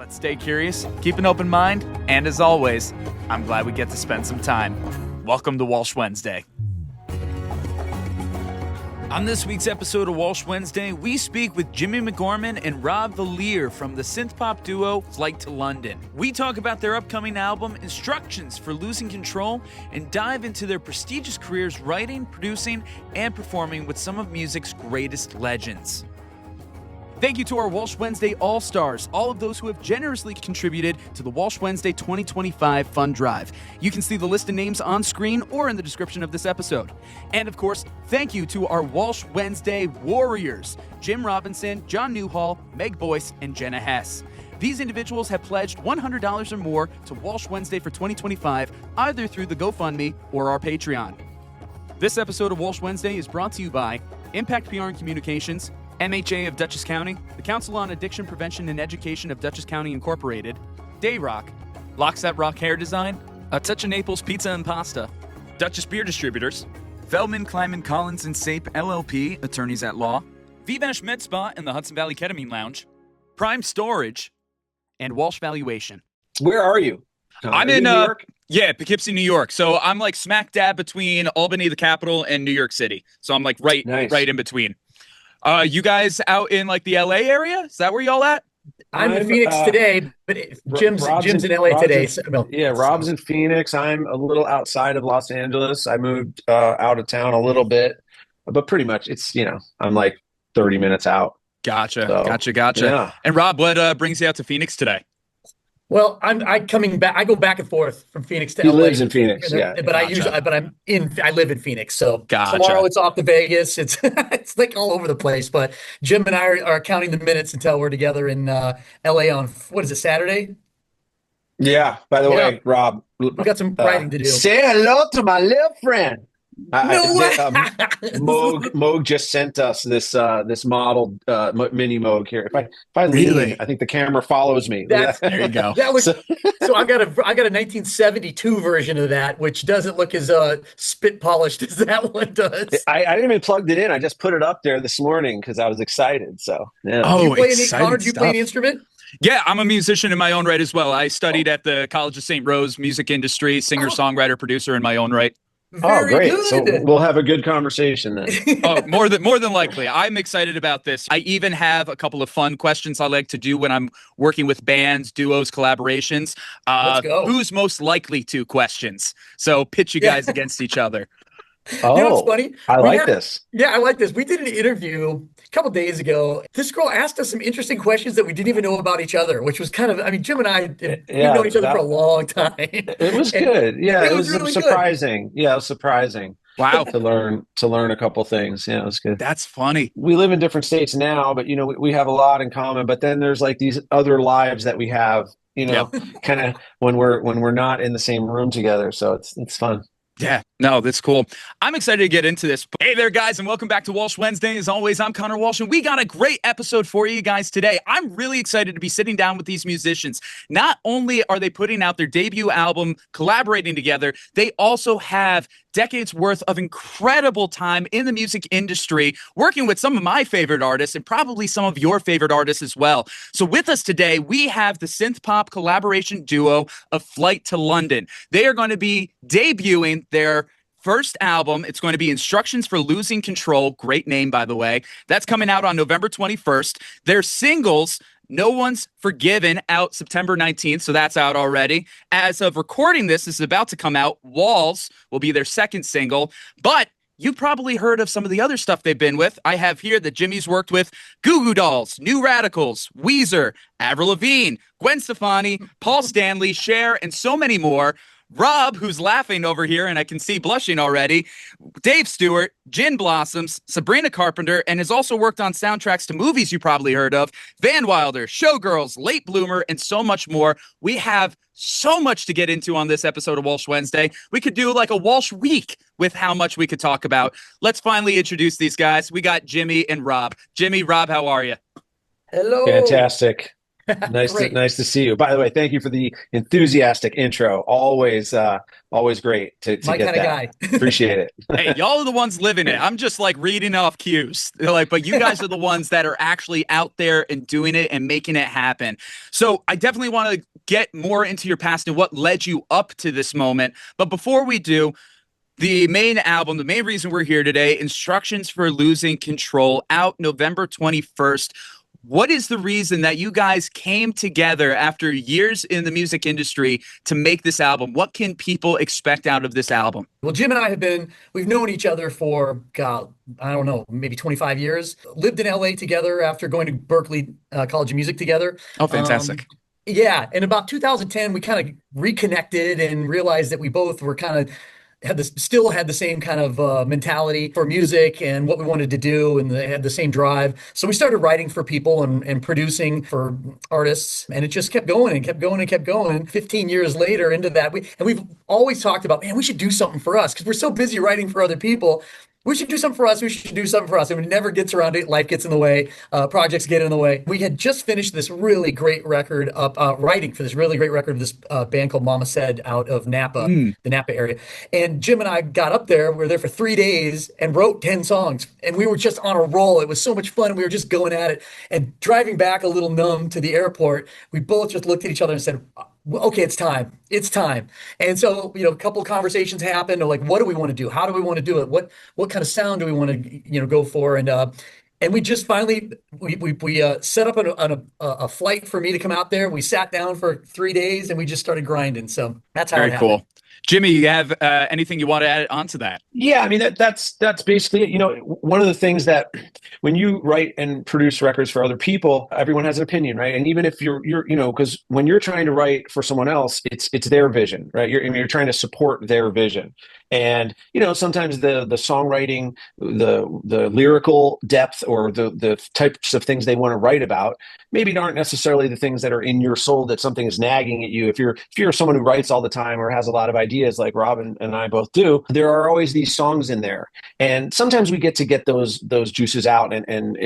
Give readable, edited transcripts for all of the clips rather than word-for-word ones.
Let's stay curious, keep an open mind, and as always, I'm glad we get to spend some time. Welcome to Walsh Wednesday. On this week's episode of Walsh Wednesday, we speak with Jimmy McGorman and Robb Vallier from the synth-pop duo Flight to London. We talk about their upcoming album, instructions for losing control, and dive into their prestigious careers writing, producing, and performing with some of music's greatest legends. Thank you to our Walsh Wednesday All-Stars, all of those who have generously contributed to the Walsh Wednesday 2025 Fund Drive. You can see the list of names on screen or in the description of this episode. And of course, thank you to our Walsh Wednesday Warriors, Jim Robinson, John NEWHALL, Meg BOYCE, and JENNA HESS. These individuals have pledged $100 or more to Walsh Wednesday for 2025, either through the GoFundMe or our Patreon. This episode of Walsh Wednesday is brought to you by Impact PR and Communications, MHA of Dutchess County, the Council on Addiction Prevention and Education of Dutchess County Incorporated, Dayrock, Lockset Rock Hair Design, A Touch of Naples Pizza and Pasta, Dutchess Beer Distributors, Feldman, Kleiman, Collins, and Sape LLP, Attorneys at Law, Vivash Med Spa and the Hudson Valley Ketamine Lounge, Prime Storage, and Walsh Valuation. Where are you? I'm in New York? Yeah, Poughkeepsie, New York. So I'm like smack dab between Albany, the capital, and New York City. So I'm like right in between. You guys out in like the LA area? Is that where y'all at? I'm in Phoenix today, but Jim's in LA today. Yeah, Rob's in Phoenix. I'm a little outside of Los Angeles. I moved out of town a little bit, but pretty much it's, I'm like 30 minutes out. Gotcha. So, Gotcha. Yeah. And Rob, what brings you out to Phoenix today? Well, I'm coming back. I go back and forth from Phoenix to He LA. lives in Phoenix, yeah. But I live in Phoenix. So Gotcha. Tomorrow it's off to Vegas. It's it's like all over the place. But Jim and I are counting the minutes until we're together in LA on what is it, Saturday? Yeah. By the way, Rob, we got some writing to do. Say hello to my little friend. No way. Moog just sent us this model mini Moog here. If I lean, I think the camera follows me. There you go. So I got a 1972 version of that, which doesn't look as spit polished as that one does. I didn't even plug it in. I just put it up there this morning because I was excited. So yeah. Oh, do you play an instrument? Yeah, I'm a musician in my own right as well. I studied at the College of St. Rose music industry, singer, songwriter, producer in my own right. Very great. Good. So we'll have a good conversation then. Oh, more than likely. I'm excited about this. I even have a couple of fun questions I like to do when I'm working with bands, duos, collaborations. Let's go. Who's most likely to questions? So pitch you guys against each other. Oh, you know what's funny? I like this. Yeah, I like this. We did an interview a couple days ago. This girl asked us some interesting questions that we didn't even know about each other, which was kind of, Jim and I, we've known each other for a long time. It was good. Yeah, it was really surprising. Good. Yeah, it was surprising. Wow. to learn a couple things. Yeah, it was good. That's funny. We live in different states now, but we have a lot in common. But then there's like these other lives that we have, kind of when we're not in the same room together. So it's fun. Yeah, no, that's cool. I'm excited to get into this. Hey there, guys, and welcome back to Walsh Wednesday. As always, I'm Connor Walsh, and we got a great episode for you guys today. I'm really excited to be sitting down with these musicians. Not only are they putting out their debut album, collaborating together, they also have decades worth of incredible time in the music industry, working with some of my favorite artists and probably some of your favorite artists as well. So with us today, we have the synth-pop collaboration duo of Flight to London. They are going to be debuting their first album. It's going to be Instructions for Losing Control. Great name, by the way. That's coming out on November 21st. Their singles, No One's Forgiven, out September 19th, so that's out already. As of recording this is about to come out. Walls will be their second single, but you probably heard of some of the other stuff they've been with. I have here that Jimmy's worked with Goo Goo Dolls, New Radicals, Weezer, Avril Lavigne, Gwen Stefani, Paul Stanley, Cher, and so many more. Rob, who's laughing over here, and I can see blushing already, Dave Stewart, Gin Blossoms, Sabrina Carpenter, and has also worked on soundtracks to movies you probably heard of, Van Wilder, Showgirls, Late Bloomer, and so much more. We have so much to get into on this episode of Walsh Wednesday. We could do like a Walsh week with how much we could talk about. Let's finally introduce these guys. We got Jimmy and Rob. Jimmy, Rob, how are you? Hello. Fantastic. Nice to see you. By the way, thank you for the enthusiastic intro. Always great to My get kind of that. guy. Appreciate it. Hey, y'all are the ones living it. I'm just like reading off cues. Like, but you guys are the ones that are actually out there and doing it and making it happen. So I definitely want to get more into your past and what led you up to this moment. But before we do, the main album, the main reason we're here today, Instructions for Losing Control, out November 21st. What is the reason that you guys came together after years in the music industry to make this album? What can people expect out of this album? Well, Jim and I we've known each other for, God, I don't know, maybe 25 years. Lived in LA together after going to Berklee College of Music together. Oh, fantastic. Yeah. And about 2010, we kind of reconnected and realized that we both were kind of still had the same kind of mentality for music and what we wanted to do, and they had the same drive. So we started writing for people and producing for artists, and it just kept going and kept going and kept going. 15 years later into that, we've always talked about, man, we should do something for us because we're so busy writing for other people. We should do something for us. We should do something for us. And it never gets around it. Life gets in the way. Projects get in the way. We had just finished this really great record writing for this really great record of this band called Mama Said out of Napa, the Napa area. And Jim and I got up there. We were there for 3 days and wrote 10 songs. And we were just on a roll. It was so much fun. And we were just going at it. And driving back a little numb to the airport, we both just looked at each other and said, okay, it's time. It's time. And so, a couple of conversations happened. Like, what do we want to do? How do we want to do it? What kind of sound do we want to, go for? And we just finally we set up a flight for me to come out there. We sat down for 3 days and we just started grinding. So that's how it happened. Very cool. Jimmy, you have anything you want to add on to that? Yeah, I mean that's basically it. One of the things that when you write and produce records for other people, everyone has an opinion, right? And even if you're because when you're trying to write for someone else, it's their vision, right? You're trying to support their vision. And sometimes the songwriting, the lyrical depth, or the types of things they want to write about maybe aren't necessarily the things that are in your soul, that something is nagging at you. If you're someone who writes all the time or has a lot of ideas like Rob and I both do, there are always these songs in there. And sometimes we get those juices out and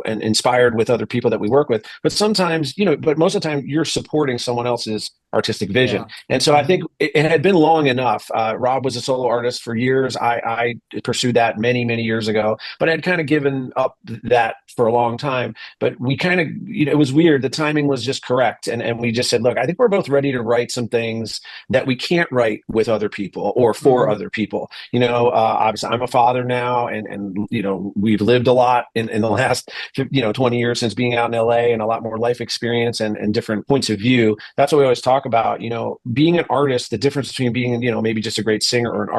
inspired with other people that we work with. But sometimes, but most of the time you're supporting someone else's artistic vision. Yeah. And so I think it had been long enough. Rob was a solo artist for years. I pursued that many, many years ago, but I'd kind of given up that for a long time. But we kind of, it was weird. The timing was just correct. And we just said, look, I think we're both ready to write some things that we can't write with other people or for other people. Obviously I'm a father now, and we've lived a lot in the last 20 years since being out in LA, and a lot more life experience and different points of view. That's what we always talk about, being an artist. The difference between being, maybe just a great singer or an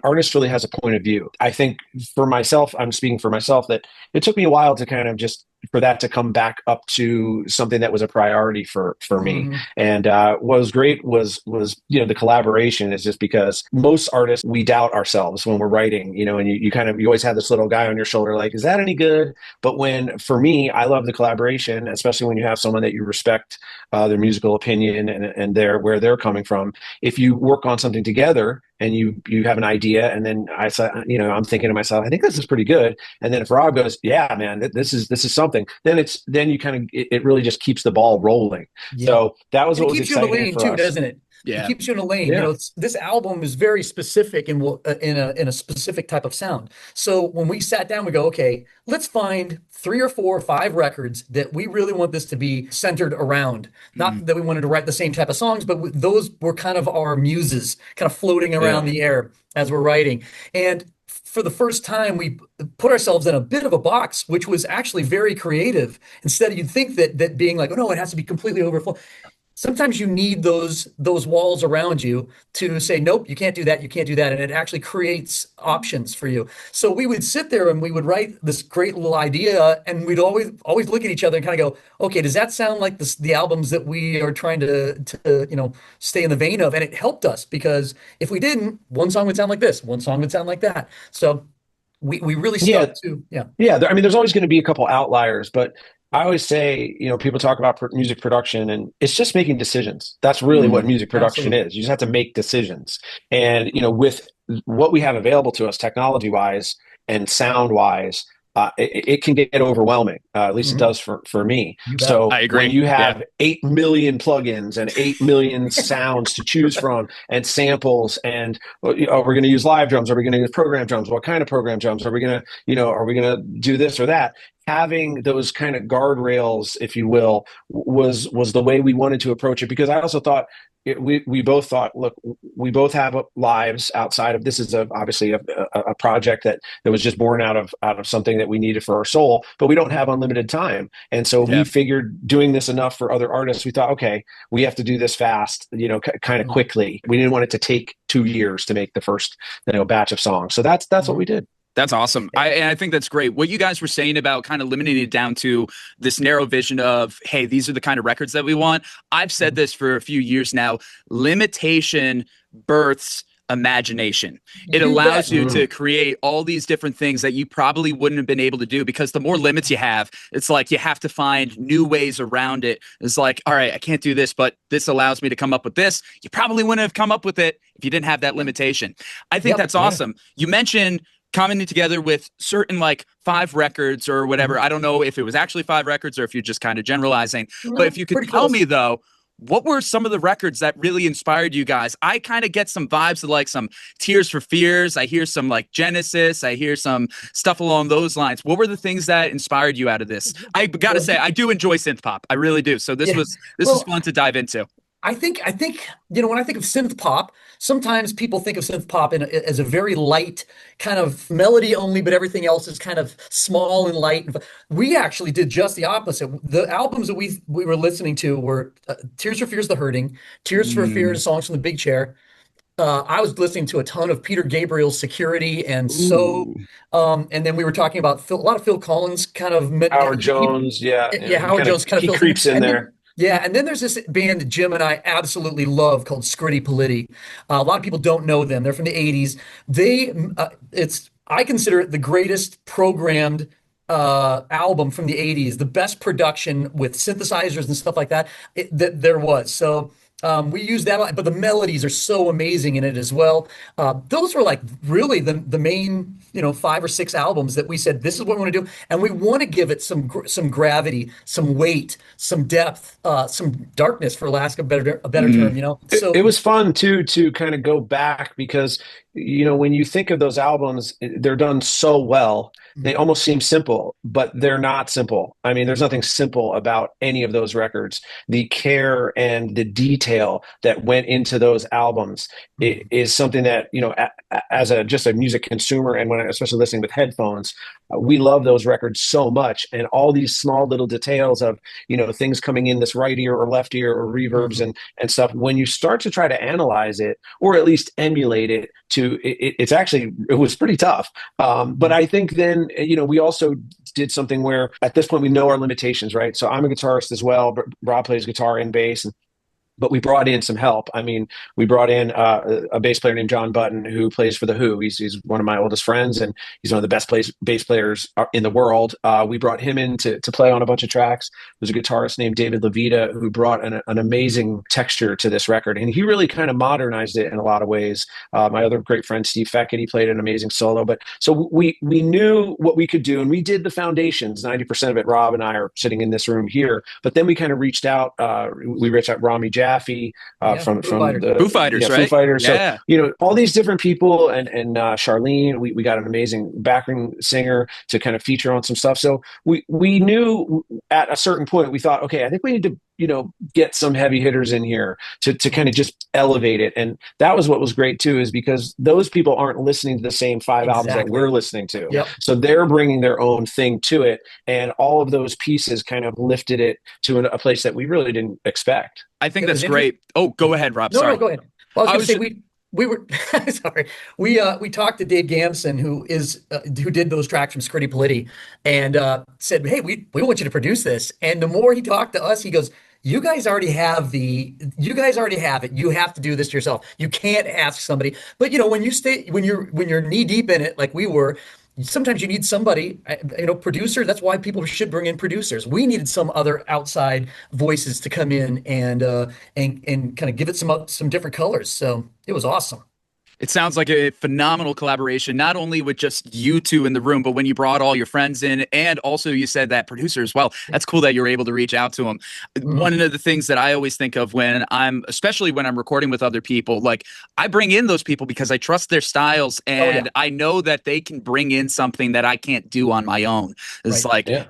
artist really has a point of view. I think for myself, I'm speaking for myself, that it took me a while to kind of just for that to come back up to something that was a priority for me. And what was great was the collaboration is just because most artists, we doubt ourselves when we're writing, and you always have this little guy on your shoulder, like, is that any good? But for me, I love the collaboration, especially when you have someone that you respect their musical opinion and where they're coming from. If you work on something together and you have an idea, and then I'm thinking to myself, I think this is pretty good. And then if Rob goes, yeah, man, this is something, then you kind of, it really just keeps the ball rolling. Yeah. So that was what was exciting for us. It keeps you in the lane too, doesn't it? Yeah. It keeps you in a lane. Yeah. This album is very specific in a specific type of sound. So when we sat down, we go, okay, let's find 3 or 4 or 5 records that we really want this to be centered around. Not that we wanted to write the same type of songs, but those were kind of our muses, kind of floating around the air as we're writing. And for the first time, we put ourselves in a bit of a box, which was actually very creative. Instead, you'd think that being like, oh no, it has to be completely overflow. Sometimes you need those walls around you to say, nope, you can't do that, you can't do that. And it actually creates options for you. So we would sit there and we would write this great little idea, and we'd always look at each other and kind of go, okay, does that sound like the albums that we are trying to stay in the vein of? And it helped us, because if we didn't, one song would sound like this, one song would sound like that. So we really stuck to, I mean, there's always going to be a couple outliers, but I always say, people talk about music production, and it's just making decisions. That's really what music production is. You just have to make decisions. And, with what we have available to us technology-wise and sound-wise, it can get overwhelming. At least it does for me. You bet. So I agree. when you have 8 million plugins and 8 million sounds to choose from and samples, and are we going to use live drums? Are we going to use program drums? What kind of program drums? Are we going to, are we going to do this or that? Having those kind of guardrails, if you will, was the way we wanted to approach it, because I also thought we both thought, look, we both have lives outside of this. Is obviously a project that was just born out of something that we needed for our soul, but we don't have unlimited time. And so we figured, doing this enough for other artists, we thought, okay, we have to do this fast, kind of quickly. We didn't want it to take 2 years to make the first, batch of songs. So that's what we did. That's awesome. I think that's great. What you guys were saying about kind of limiting it down to this narrow vision of, hey, these are the kind of records that we want. I've said this for a few years now. Limitation births imagination. It allows you to create all these different things that you probably wouldn't have been able to do, because the more limits you have, it's like you have to find new ways around it. It's like, all right, I can't do this, but this allows me to come up with this. You probably wouldn't have come up with it if you didn't have that limitation. I think that's awesome. You mentioned coming together with certain 5 records or whatever. I don't know if it was actually 5 records or if you're just kind of generalizing, but if you could tell me though, what were some of the records that really inspired you guys? I kind of get some vibes of some Tears for Fears. I hear some Genesis. I hear some stuff along those lines. What were the things that inspired you out of this? I got to say, I do enjoy synth pop. I really do. So this was fun to dive into. I think when I think of synth pop, sometimes people think of synth pop as a very light kind of melody only, but everything else is kind of small and light. We actually did just the opposite. The albums that we were listening to were Tears for Fears, The Hurting, Tears for Fears, songs from the Big Chair. I was listening to a ton of Peter Gabriel's Security and and then we were talking about a lot of Phil Collins, kind of Howard Jones, Howard Jones kind of creeps in there. And then there's this band that Jim and I absolutely love called Scritti. A lot of people don't know them. They're from the 80s. I consider it the greatest programmed album from the 80s, the best production with synthesizers and stuff like that that there was. So we use that, but the melodies are so amazing in it as well. Those were really the main 5 or 6 albums that we said, this is what we want to do, and we want to give it some gravity, some weight, some depth, some darkness, for lack of a better term. So it was fun too to kind of go back, because when you think of those albums, they're done so well. They almost seem simple, but they're not simple. I mean, there's nothing simple about any of those records. The care and the detail that went into those albums is something that, as just a music consumer, and when especially listening with headphones, we love those records so much. And all these small little details of, things coming in this right ear or left ear or reverbs and stuff. When you start to try to analyze it, or at least emulate it, it was pretty tough. But I think then, we also did something where at this point we know our limitations, right? So I'm a guitarist as well, but Robb plays guitar and bass, but we brought in some help. I mean, we brought in a bass player named John Button, who plays for The Who. He's one of my oldest friends, and he's one of the best bass players in the world. We brought him in to play on a bunch of tracks. There's a guitarist named David Levita who brought an amazing texture to this record, and he really kind of modernized it in a lot of ways. My other great friend, Steve Feckett, he played an amazing solo. But so we knew what we could do, and we did the foundations. 90% of it, Rob and I are sitting in this room here. But then we kind of reached out. We reached out Rami Jaffe from the Foo Fighters, right? Foo Fighters. Yeah. So, all these different people, and Charlene, we got an amazing backing singer to kind of feature on some stuff. So we knew at a certain point, we thought, okay, I think we need to, get some heavy hitters in here to kind of just elevate it. And that was what was great too, is because those people aren't listening to the same 5 albums that we're listening to. Yep. So they're bringing their own thing to it. And all of those pieces kind of lifted it to a place that we really didn't expect. I think that's great. Oh, go ahead, Rob. No, Sorry. no, go ahead. Well, I was going to say, we were sorry. We talked to Dave Gamson, who did those tracks from Scritti, and said, hey, we want you to produce this. And the more he talked to us, he goes, you guys already have it. You have to do this yourself. You can't ask somebody. But when you're knee deep in it, like we were, sometimes you need somebody, producer. That's why people should bring in producers. We needed some other outside voices to come in and kind of give it some different colors. So it was awesome. It sounds like a phenomenal collaboration, not only with just you two in the room, but when you brought all your friends in, and also you said that producer as well. That's cool that you were able to reach out to them. One of the things that I always think of especially when I'm recording with other people, like I bring in those people because I trust their styles, and I know that they can bring in something that I can't do on my own. It's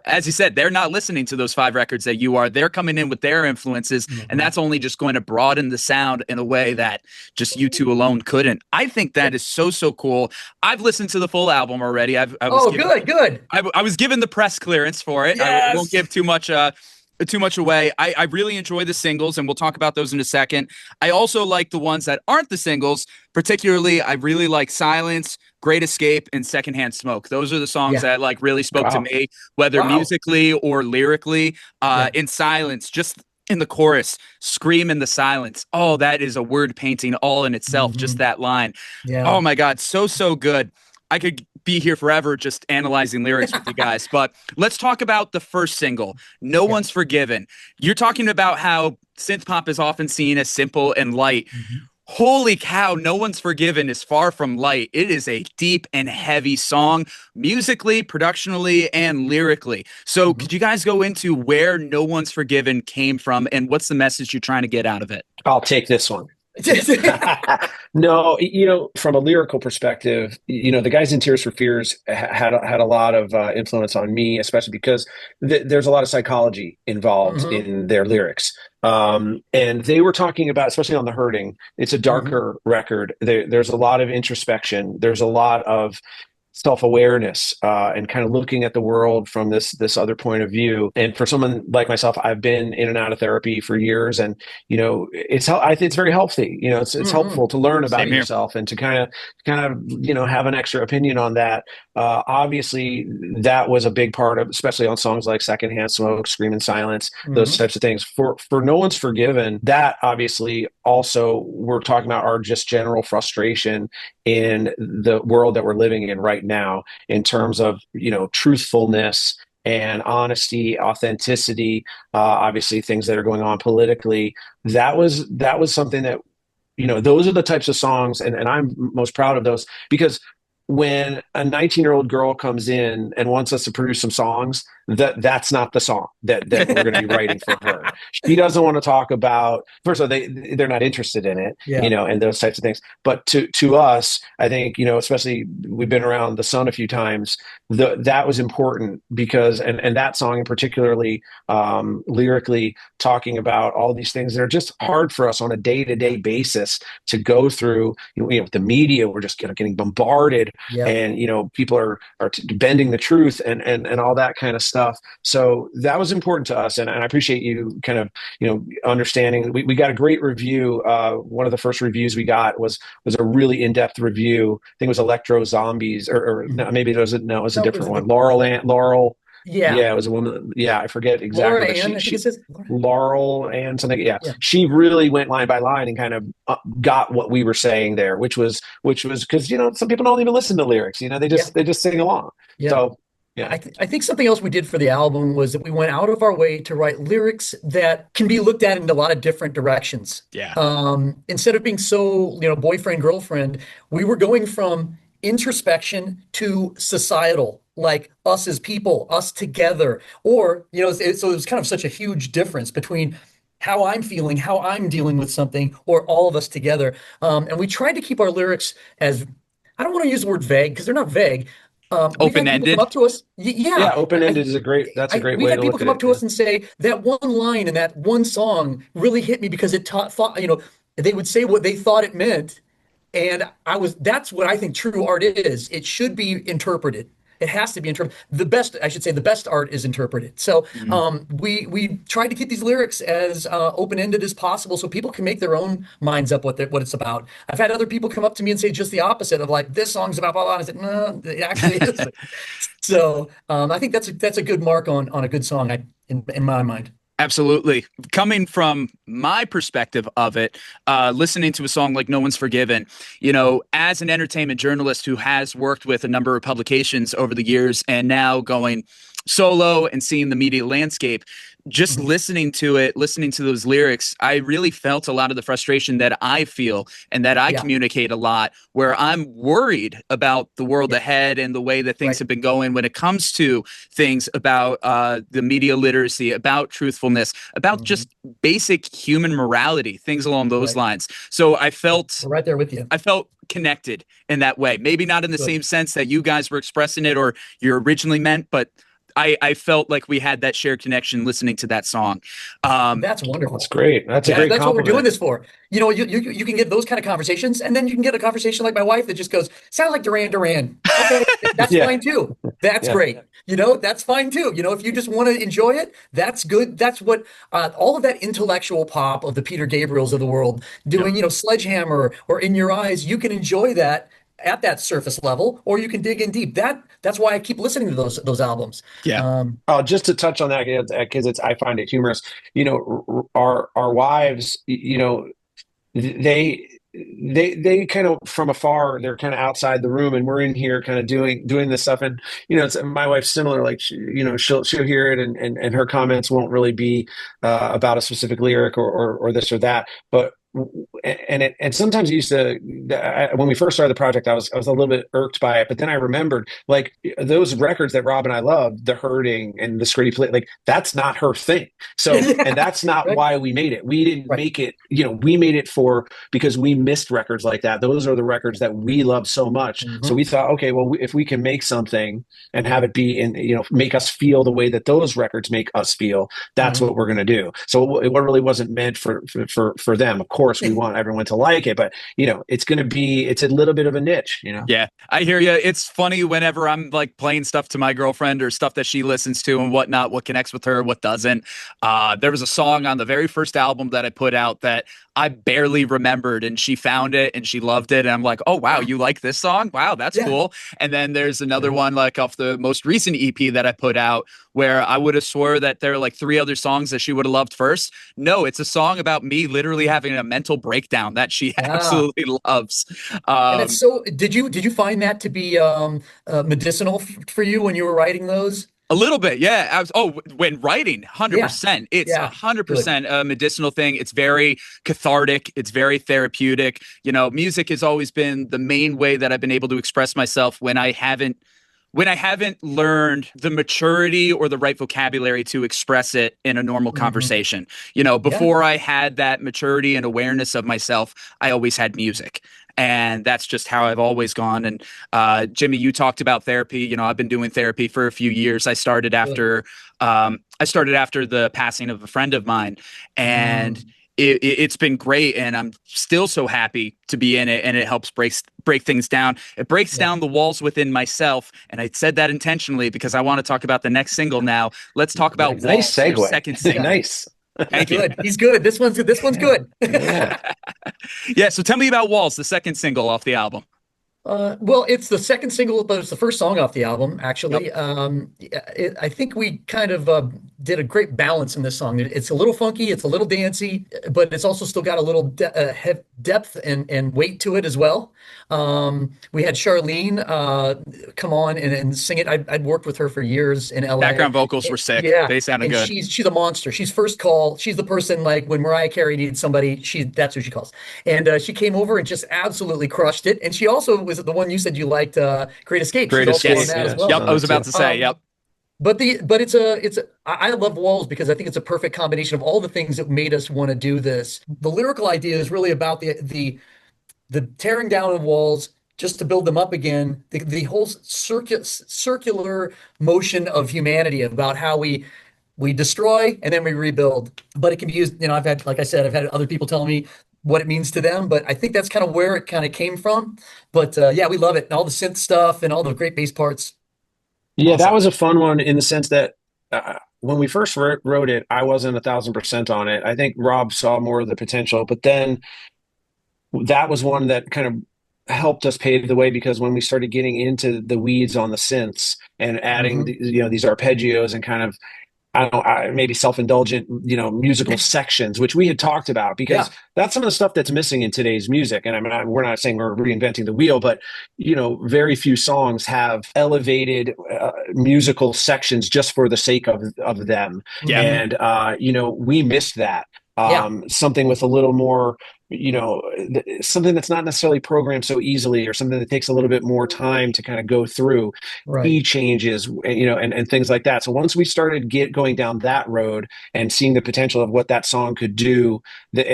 as you said, they're not listening to those 5 records that you are. They're coming in with their influences, and that's only just going to broaden the sound in a way that just you two alone couldn't. I think that is so cool. I've listened to the full album already. Good. I was given the press clearance for it. Yes. I won't give too much away. I really enjoy the singles, and we'll talk about those in a second. I also like the ones that aren't the singles. Particularly, I really like Silence, Great Escape, and Secondhand Smoke. Those are the songs that like really spoke to me, whether musically or lyrically. In Silence, just in the chorus, scream in the silence. Oh, that is a word painting all in itself. Just that line. Oh my God. So good. I could be here forever just analyzing lyrics with you guys, but let's talk about the first single, No One's Forgiven. You're talking about how synth pop is often seen as simple and light. Holy cow, No One's Forgiven is far from light. It is a deep and heavy song, musically, productionally, and lyrically. So could you guys go into where No One's Forgiven came from and what's the message you're trying to get out of it? I'll take this one. No, from a lyrical perspective, the guys in Tears for Fears had a lot of influence on me, especially because there's a lot of psychology involved in their lyrics. And they were talking about, especially on The Hurting, it's a darker record. There's a lot of introspection. There's a lot of self-awareness and kind of looking at the world from this other point of view. And for someone like myself, I've been in and out of therapy for years, and I think it's very healthy. It's helpful to learn about yourself and to kind of have an extra opinion on that. Obviously, that was a big part of, especially on songs like Secondhand Smoke, Scream in Silence, those types of things. For No One's Forgiven, that obviously also we're talking about our just general frustration in the world that we're living in right now in terms of truthfulness and honesty, authenticity, obviously things that are going on politically. That was something that those are the types of songs, and I'm most proud of those, because when a 19-year-old girl comes in and wants us to produce some songs, that's not the song that we're going to be writing for her. She doesn't want to talk about, first of all, they're not interested in it, and those types of things. But to us, I think, especially we've been around the sun a few times, that was important because, and that song particularly lyrically talking about all these things that are just hard for us on a day-to-day basis to go through. With the media, we're just getting bombarded. And people are bending the truth and all that kind of stuff. So that was important to us, and I appreciate you kind of understanding. We got a great review. One of the first reviews we got was a really in-depth review. I think it was Electro Zombies, or no, maybe it was a different one. Laurel. Yeah, it was a woman. Yeah, I forget exactly. Laurel and something. Yeah, she really went line by line and kind of got what we were saying there, which was because some people don't even listen to lyrics. They just sing along. So. Yeah. I think something else we did for the album was that we went out of our way to write lyrics that can be looked at in a lot of different directions. Instead of being so, boyfriend, girlfriend, we were going from introspection to societal, like us as people, us together. Or, so it was kind of such a huge difference between how I'm feeling, how I'm dealing with something, or all of us together. And we tried to keep our lyrics as, I don't want to use the word vague because they're not vague. Open-ended. Come up to us. Open-ended is a great way to look at it. We had people come up to us and say that one line in that one song really hit me because it they would say what they thought it meant. And that's what I think true art is. It should be interpreted. It has to be interpreted. The best art is interpreted. So we tried to keep these lyrics as open-ended as possible so people can make their own minds up what it's about. I've had other people come up to me and say just the opposite of like, this song's about blah, blah. I said, no, it actually isn't. So I think that's a good mark on a good song in my mind. Absolutely. Coming from my perspective of it, listening to a song like No One's Forgiven, as an entertainment journalist who has worked with a number of publications over the years and now going solo and seeing the media landscape, just listening to it, listening to those lyrics, I really felt a lot of the frustration that I feel and that I communicate a lot, where I'm worried about the world ahead and the way that things have been going when it comes to things about the media literacy, about truthfulness, about just basic human morality, things along those lines. So I felt right there with you. I felt connected in that way. Maybe not in the same sense that you guys were expressing it or you originally meant, but I felt like we had that shared connection listening to that song. That's wonderful. That's great. That's a great That's compliment. what we're doing this for. You know, you can get those kind of conversations, and then you can get a conversation like my wife that just goes, sound like Duran Duran. Okay, that's fine too. That's great. You know, that's fine too. You know, if you just want to enjoy it, that's good. That's what all of that intellectual pop of the Peter Gabriels of the world doing, you know, Sledgehammer or In Your Eyes, you can enjoy that at that surface level, or you can dig in deep. That's why I keep listening to those albums. Just to touch on that, because I find it humorous. You know, our wives, you know, they kind of from afar, they're kind of outside the room, and we're in here kind of doing this stuff. And you know, my wife's similar. Like you know, she'll hear it, and her comments won't really be about a specific lyric or this or that, but. And sometimes it used to, when we first started the project, I was a little bit irked by it, but then I remembered like those records that Rob and I loved, The Hurting and The Scritti Politti, like that's not her thing. So, and that's not why we made it. We didn't make it, you know, we made it because we missed records like that. Those are the records that we love so much. So we thought, okay, well, if we can make something and have it be in, you know, make us feel the way that those records make us feel, that's what we're going to do. So it really wasn't meant for them. Of course, we want everyone to like it, but you know, it's a little bit of a niche, you know? Yeah, I hear you. It's funny whenever I'm like playing stuff to my girlfriend or stuff that she listens to and whatnot, what connects with her, what doesn't. There was a song on the very first album that I put out that I barely remembered, and she found it and she loved it. And I'm like, oh, wow, you like this song? Wow, that's cool. And then there's another one like off the most recent EP that I put out where I would have swore that there are like 3 other songs that she would have loved first. No, it's a song about me literally having a mental breakdown that she absolutely loves. And it's so, did you find that to be medicinal for you when you were writing those? A little bit, yeah. When writing, 100%. It's 100% a medicinal thing. It's very cathartic. It's very therapeutic. You know, music has always been the main way that I've been able to express myself when I haven't learned the maturity or the right vocabulary to express it in a normal conversation. You know, before I had that maturity and awareness of myself, I always had music. And that's just how I've always gone. And Jimmy, you talked about therapy. You know, I've been doing therapy for a few years. I started after the passing of a friend of mine, and it's been great. And I'm still so happy to be in it. And it helps break things down. It breaks down the walls within myself. And I said that intentionally because I want to talk about the next single now. Let's talk about nice Walsh, segue. second single. Nice. Thank you. He's good. This one's good. Yeah. So tell me about Walls, the second single off the album. Well, it's the second single, but it's the first song off the album, actually. I think we kind of did a great balance in this song. It's a little funky, it's a little dancey, but it's also still got a little depth and weight to it as well. We had Charlene come on and sing it. I'd worked with her for years in LA. Background vocals were sick. Yeah, they sounded good. She's a monster. She's first call. She's the person like when Mariah Carey needed somebody, that's who she calls. And she came over and just absolutely crushed it. And she also was the one you said you liked, Great Escape. Great Escape. As well. Yep, I was about to say. Yep. But I love Walls because I think it's a perfect combination of all the things that made us want to do this. The lyrical idea is really about the tearing down of walls just to build them up again. The whole circular motion of humanity, about how we destroy and then we rebuild. But it can be used, you know, I've had other people tell me what it means to them, but I think that's kind of where it kind of came from. But yeah, we love it. And all the synth stuff and all the great bass parts. Yeah, awesome. That was a fun one in the sense that when we first wrote it, I wasn't 1,000% on it. I think Rob saw more of the potential, but then that was one that kind of helped us pave the way, because when we started getting into the weeds on the synths and adding these arpeggios and kind of, maybe self-indulgent, musical sections, which we had talked about, because that's some of the stuff that's missing in today's music. And I mean, we're not saying we're reinventing the wheel, but very few songs have elevated musical sections just for the sake of them. Yeah. And we missed that. Something with a little more, something that's not necessarily programmed so easily, or something that takes a little bit more time to kind of go through key changes, and things like that. So once we started going down that road and seeing the potential of what that song could do,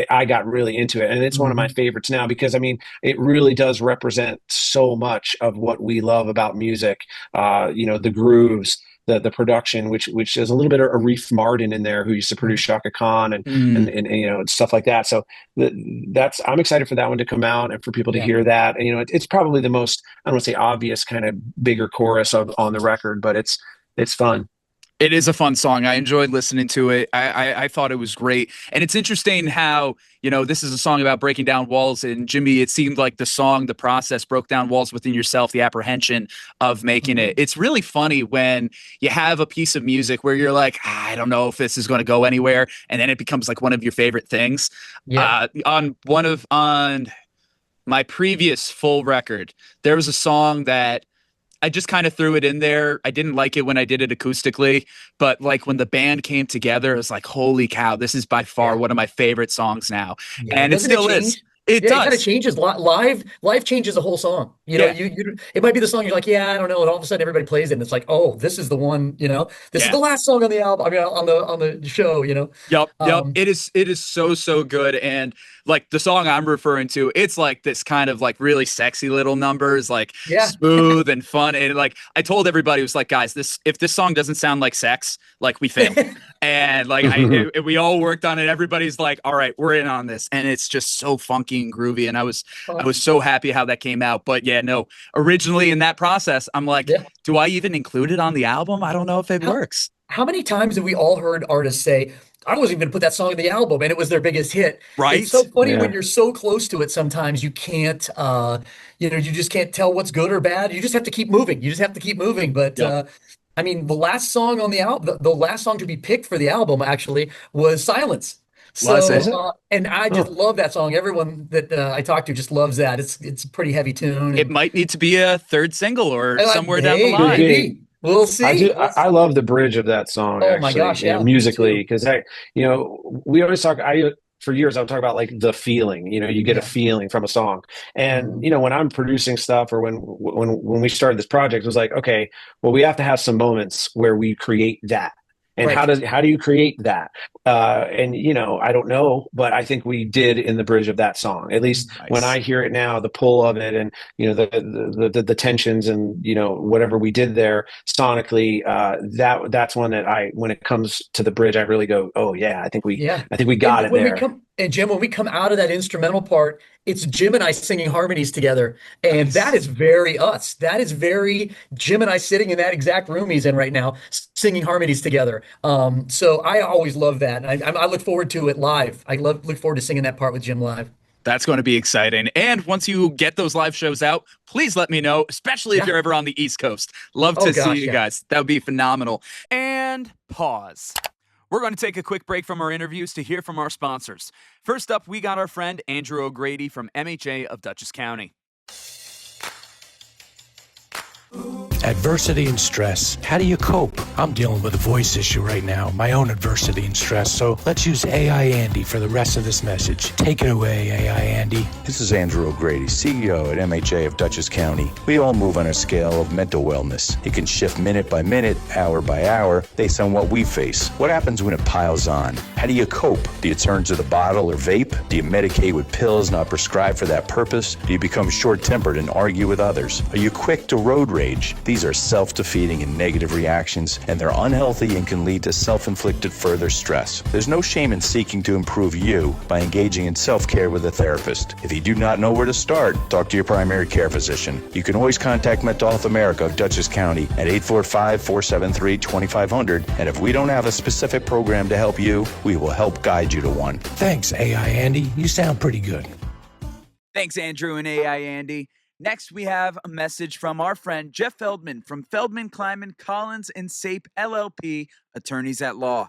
I got really into it. And it's one of my favorites now, because I mean, it really does represent so much of what we love about music. The grooves, the production, which is a little bit of Arif Mardin in there, who used to produce Shaka Khan and stuff like that. So I'm excited for that one to come out and for people to hear that. And it's probably the most, I don't want to say obvious, kind of bigger chorus on the record, but it's fun. It is a fun song. I enjoyed listening to it. I thought it was great. And it's interesting how, this is a song about breaking down walls. And Jimmy, it seemed like the process broke down walls within yourself, the apprehension of making it. It's really funny when you have a piece of music where you're like, I don't know if this is going to go anywhere. And then it becomes like one of your favorite things. Yeah. On my previous full record, there was a song that I just kind of threw it in there. I didn't like it when I did it acoustically, but like when the band came together, it was like, holy cow, this is by far one of my favorite songs now. And it still is. It does. It kind of changes live. Live changes the whole song. It might be the song you're like, I don't know, and all of a sudden everybody plays it, and it's like, oh, this is the one. This is the last song on the album. I mean, on the show. Yep. It is so good, and like the song I'm referring to, it's like this kind of like really sexy little numbers, like smooth and fun. And like I told everybody, it was like, guys, if this song doesn't sound like sex, like we failed. And like we all worked on it. Everybody's like, all right, we're in on this, and it's just so funky and groovy. And I was so happy how that came out. But originally in that process, I'm like, do I even include it on the album? I don't know if it works. How many times have we all heard artists say, I wasn't even going to put that song on the album, and it was their biggest hit? Right. It's so funny when you're so close to it. Sometimes you can't, you just can't tell what's good or bad. You just have to keep moving. But I mean, the last song on the album, the last song to be picked for the album actually was Silence. So, and I just love that song. Everyone that I talk to just loves that. It's a pretty heavy tune. It might need to be a third single or somewhere down the line. Maybe. We'll see. I love the bridge of that song. Oh my gosh, musically, because we always talk. For years, I would talk about like the feeling. You get a feeling from a song, and when I'm producing stuff, or when we started this project, it was like, okay, well, we have to have some moments where we create that. And how do you create that? And I don't know, but I think we did in the bridge of that song. At least when I hear it now, the pull of it, and the tensions, and whatever we did there sonically, that's one that when it comes to the bridge, I really go, oh yeah, I think we got it there. And Jim, when we come out of that instrumental part, it's Jim and I singing harmonies together. And that is very us. That is very Jim and I sitting in that exact room he's in right now, singing harmonies together. So I always love that. I look forward to it live. I look forward to singing that part with Jim live. That's going to be exciting. And once you get those live shows out, please let me know, especially if you're ever on the East Coast. Love to see you guys. That would be phenomenal. And pause. We're going to take a quick break from our interviews to hear from our sponsors. First up, we got our friend Andrew O'Grady from MHA of Dutchess County. Adversity and stress. How do you cope? I'm dealing with a voice issue right now, my own adversity and stress, so let's use AI Andy for the rest of this message. Take it away, AI Andy. This is Andrew O'Grady, CEO at MHA of Dutchess County. We all move on a scale of mental wellness. It can shift minute by minute, hour by hour, based on what we face. What happens when it piles on? How do you cope? Do you turn to the bottle or vape? Do you medicate with pills not prescribed for that purpose? Do you become short-tempered and argue with others? Are you quick to road rage? These are self-defeating and negative reactions, and they're unhealthy and can lead to self-inflicted further stress. There's no shame in seeking to improve you by engaging in self-care with a therapist. If you do not know where to start, talk to your primary care physician. You can always contact Mental Health America of Dutchess County at 845-473-2500, and if we don't have a specific program to help you, we will help guide you to one. Thanks, AI Andy. You sound pretty good. Thanks, Andrew and AI Andy. Next, we have a message from our friend Jeff Feldman from Feldman, Kleinman, Collins, and Sape LLP, attorneys at law.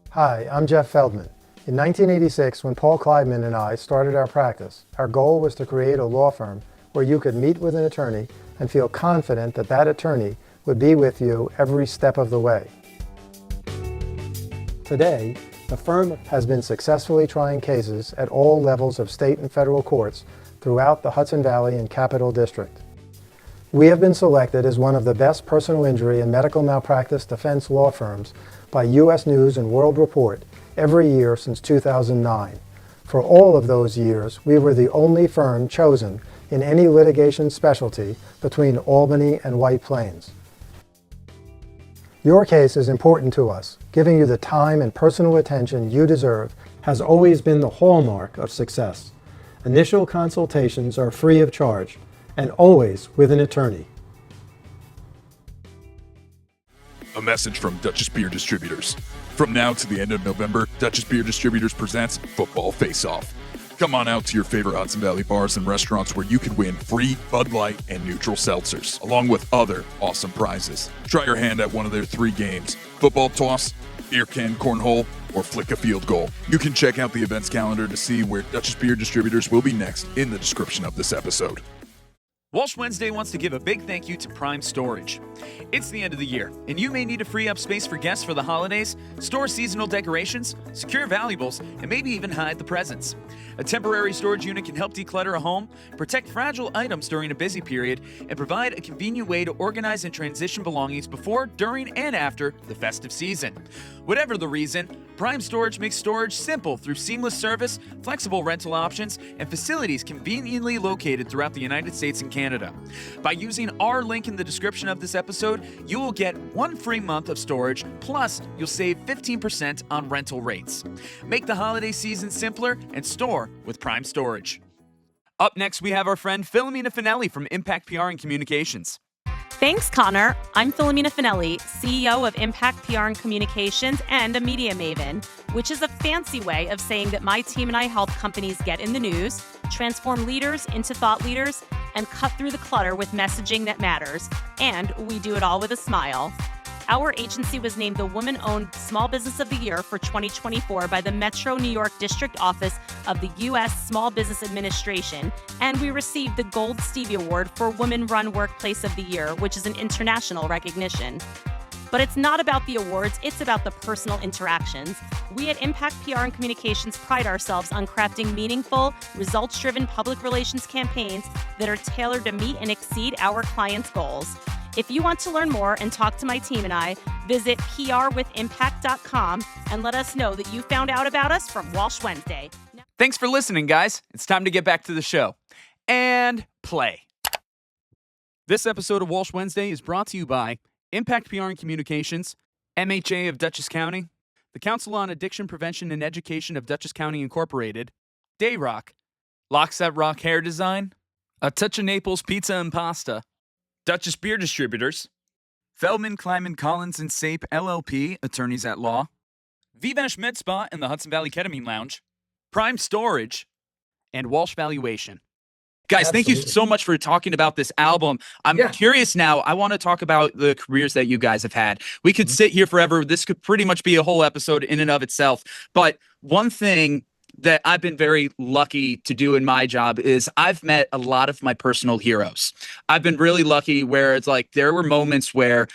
Hi, I'm Jeff Feldman. In 1986, when Paul Kleidman and I started our practice, our goal was to create a law firm where you could meet with an attorney and feel confident that that attorney would be with you every step of the way. Today, the firm has been successfully trying cases at all levels of state and federal courts throughout the Hudson Valley and Capital District. We have been selected as one of the best personal injury and medical malpractice defense law firms by U.S. News and World Report every year since 2009. For all of those years, we were the only firm chosen in any litigation specialty between Albany and White Plains. Your case is important to us. Giving you the time and personal attention you deserve has always been the hallmark of success. Initial consultations are free of charge and always with an attorney. A message from Duchess Beer Distributors. From now to the end of November, Duchess Beer Distributors presents Football Face-Off. Come on out to your favorite Hudson Valley bars and restaurants where you can win free Bud Light and neutral seltzers, along with other awesome prizes. Try your hand at one of their 3 games: football toss, beer can cornhole, or flick a field goal. You can check out the events calendar to see where Duchess Beer Distributors will be next in the description of this episode. Walsh Wednesday wants to give a big thank you to Prime Storage. It's the end of the year, and you may need to free up space for guests for the holidays, store seasonal decorations, secure valuables, and maybe even hide the presents. A temporary storage unit can help declutter a home, protect fragile items during a busy period, and provide a convenient way to organize and transition belongings before, during, and after the festive season. Whatever the reason, Prime Storage makes storage simple through seamless service, flexible rental options, and facilities conveniently located throughout the United States and Canada. By using our link in the description of this episode, you will get 1 free month of storage, plus you'll save 15% on rental rates. Make the holiday season simpler and store with Prime Storage. Up next, we have our friend Philomena Finelli from Impact PR and Communications. Thanks, Connor. I'm Philomena Finelli, CEO of Impact PR and Communications and a media maven, which is a fancy way of saying that my team and I help companies get in the news, transform leaders into thought leaders, and cut through the clutter with messaging that matters. And we do it all with a smile. Our agency was named the Woman-Owned Small Business of the Year for 2024 by the Metro New York District Office of the U.S. Small Business Administration, and we received the Gold Stevie Award for Women-Run Workplace of the Year, which is an international recognition. But it's not about the awards, it's about the personal interactions. We at Impact PR and Communications pride ourselves on crafting meaningful, results-driven public relations campaigns that are tailored to meet and exceed our clients' goals. If you want to learn more and talk to my team and I, visit prwithimpact.com and let us know that you found out about us from Walsh Wednesday. Thanks for listening, guys. It's time to get back to the show. And play. This episode of Walsh Wednesday is brought to you by Impact PR and Communications, MHA of Dutchess County, the Council on Addiction Prevention and Education of Dutchess County Incorporated, Dayrock, Lockset Rock Hair Design, A Touch of Naples Pizza and Pasta, Duchess Beer Distributors, Feldman, Kleinman, Collins, and Sape LLP, attorneys at law, Vivash Med Spa and the Hudson Valley Ketamine Lounge, Prime Storage, and Walsh Valuation. Guys, thank you so much for talking about this album. I'm curious now. I want to talk about the careers that you guys have had. We could sit here forever. This could pretty much be a whole episode in and of itself. But one thing that I've been very lucky to do in my job is I've met a lot of my personal heroes. I've been really lucky where it's like there were moments where